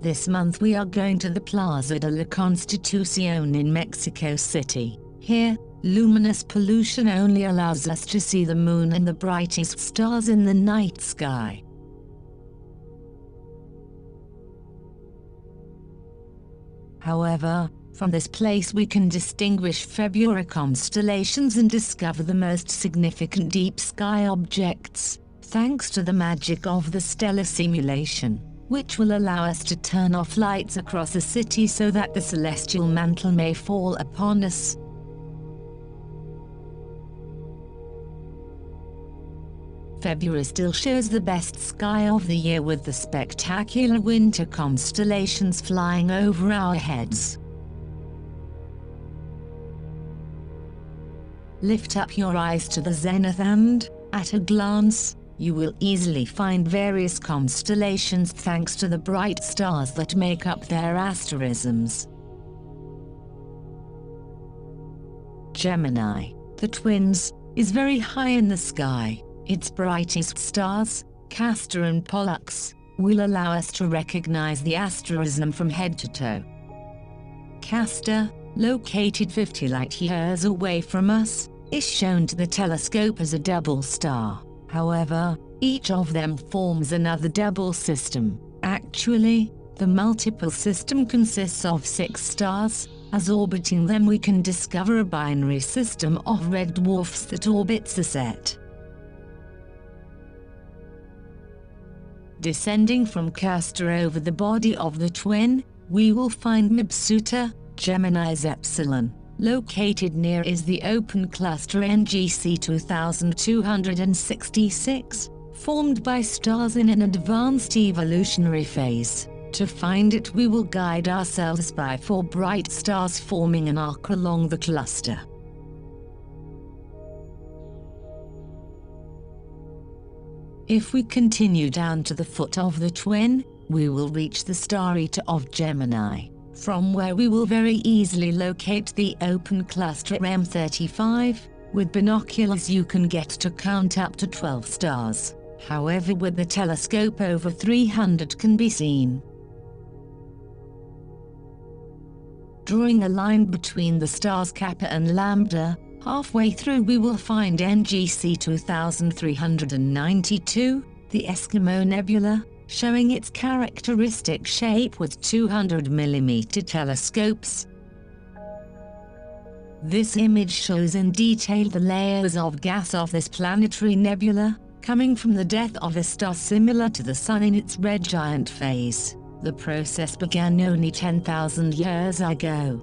This month we are going to the Plaza de la Constitución in Mexico City. Here, luminous pollution only allows us to see the moon and the brightest stars in the night sky. However, from this place we can distinguish February constellations and discover the most significant deep sky objects, thanks to the magic of the stellar simulation, which will allow us to turn off lights across the city so that the celestial mantle may fall upon us. February still shows the best sky of the year with the spectacular winter constellations flying over our heads. Lift up your eyes to the zenith and, at a glance, you will easily find various constellations thanks to the bright stars that make up their asterisms. Gemini, the twins, is very high in the sky. Its brightest stars, Castor and Pollux, will allow us to recognize the asterism from head to toe. Castor, located 50 light-years away from us, is shown to the telescope as a double star. However, each of them forms another double system. Actually, the multiple system consists of 6 stars. As orbiting them we can discover a binary system of red dwarfs that orbits the set. Descending from Castor over the body of the twin, we will find Nebula, Gemini's epsilon. Located near is the open cluster Ngc 2266, formed by stars in an advanced evolutionary phase. To find it we will guide ourselves by 4 bright stars forming an arc along the cluster. If we continue down to the foot of the twin, we will reach the star Eta of Gemini, from where we will very easily locate the open cluster M35. With binoculars you can get to count up to 12 stars, however with the telescope over 300 can be seen. Drawing a line between the stars Kappa and Lambda, halfway through we will find Ngc 2392, the Eskimo Nebula, showing its characteristic shape with 200 mm telescopes. This image shows in detail the layers of gas of this planetary nebula, coming from the death of a star similar to the Sun in its red giant phase. The process began only 10,000 years ago.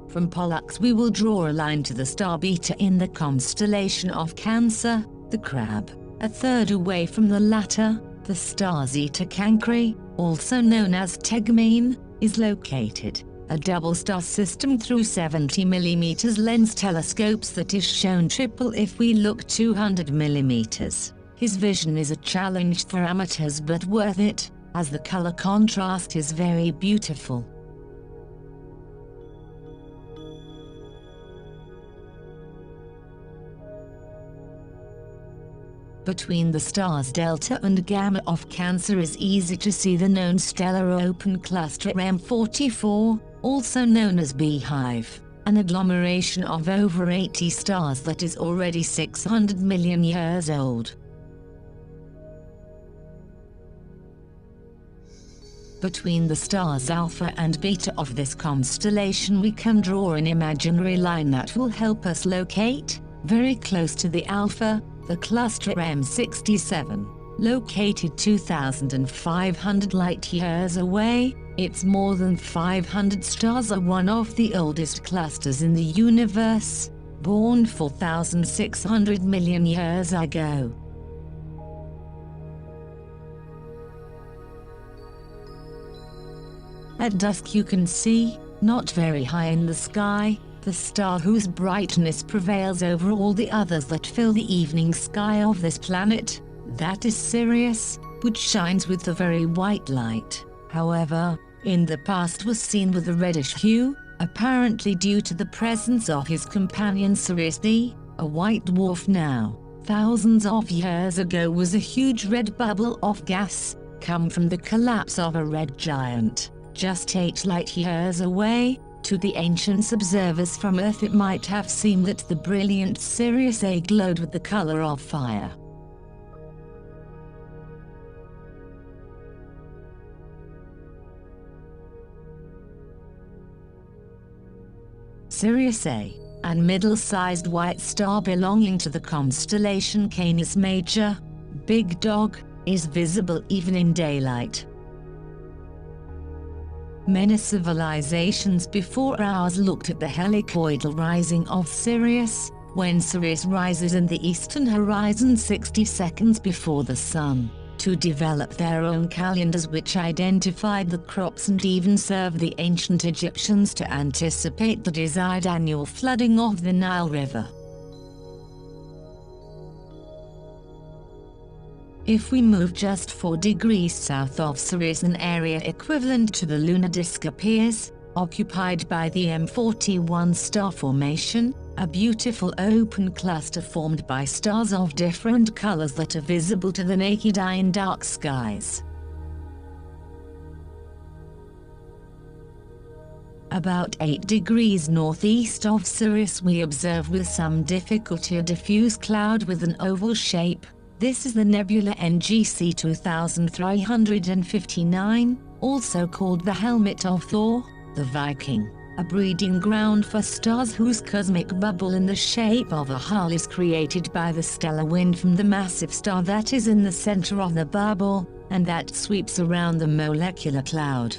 From Pollux we will draw a line to the star Beta in the constellation of Cancer, the crab. A third away from the latter, the star Zeta Cancri, also known as Tegmine, is located. A double star system through 70 mm lens telescopes that is shown triple if we look 200 mm. His vision is a challenge for amateurs but worth it, as the color contrast is very beautiful. Between the stars Delta and Gamma of Cancer is easy to see the known stellar open cluster M44, also known as Beehive, an agglomeration of over 80 stars that is already 600 million years old. Between the stars Alpha and Beta of this constellation we can draw an imaginary line that will help us locate, very close to the Alpha, the cluster M67, located 2,500 light-years away. Its more than 500 stars are one of the oldest clusters in the universe, born 4,600 million years ago. At dusk you can see, not very high in the sky, the star whose brightness prevails over all the others that fill the evening sky of this planet, that is Sirius, which shines with a very white light. However, in the past was seen with a reddish hue, apparently due to the presence of his companion Sirius D, a white dwarf now. Thousands of years ago was a huge red bubble of gas, come from the collapse of a red giant, just 8 light-years away. To the ancient observers from Earth it might have seemed that the brilliant Sirius A glowed with the color of fire. Sirius A, a middle-sized white star belonging to the constellation Canis Major, Big Dog, is visible even in daylight. Many civilizations before ours looked at the helicoidal rising of Sirius, when Sirius rises in the eastern horizon 60 seconds before the Sun, to develop their own calendars which identified the crops and even served the ancient Egyptians to anticipate the desired annual flooding of the Nile River. If we move just 4 degrees south of Sirius, an area equivalent to the lunar disk appears, occupied by the M41 star formation, a beautiful open cluster formed by stars of different colors that are visible to the naked eye in dark skies. About 8 degrees northeast of Sirius we observe with some difficulty a diffuse cloud with an oval shape. This is the Nebula Ngc 2359, also called the Helmet of Thor, the Viking, a breeding ground for stars whose cosmic bubble in the shape of a hull is created by the stellar wind from the massive star that is in the center of the bubble, and that sweeps around the molecular cloud.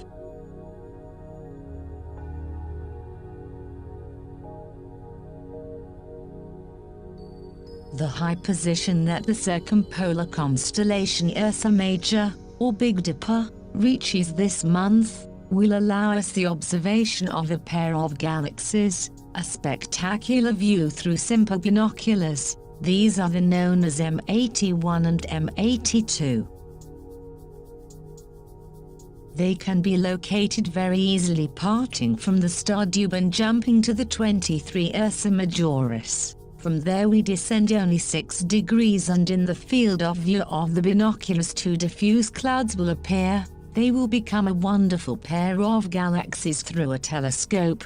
The high position that the circumpolar constellation Ursa Major, or Big Dipper, reaches this month, will allow us the observation of a pair of galaxies, a spectacular view through simple binoculars. These are the known as M81 and M82. They can be located very easily parting from the star Dube and jumping to the 23 Ursa Majoris. From there we descend only 6 degrees and in the field of view of the binoculars 2 diffuse clouds will appear. They will become a wonderful pair of galaxies through a telescope.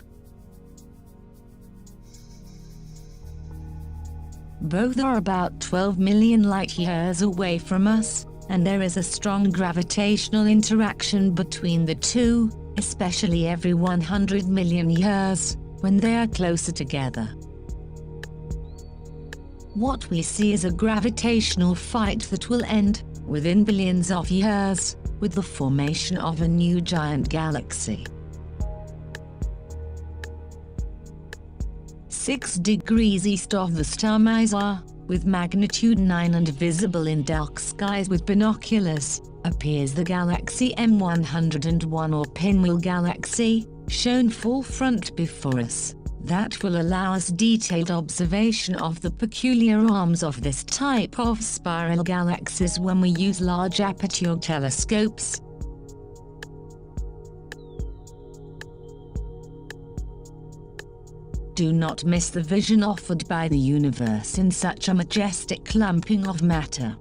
Both are about 12 million light-years away from us, and there is a strong gravitational interaction between the two, especially every 100 million years, when they are closer together. What we see is a gravitational fight that will end, within billions of years, with the formation of a new giant galaxy. 6 degrees east of the star Mizar, with magnitude 9 and visible in dark skies with binoculars, appears the galaxy M101 or Pinwheel Galaxy, shown full front before us. That will allow us detailed observation of the peculiar arms of this type of spiral galaxies when we use large aperture telescopes. Do not miss the vision offered by the universe in such a majestic clumping of matter.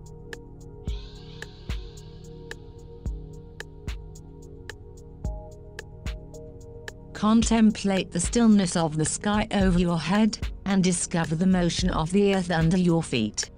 Contemplate the stillness of the sky over your head, and discover the motion of the earth under your feet.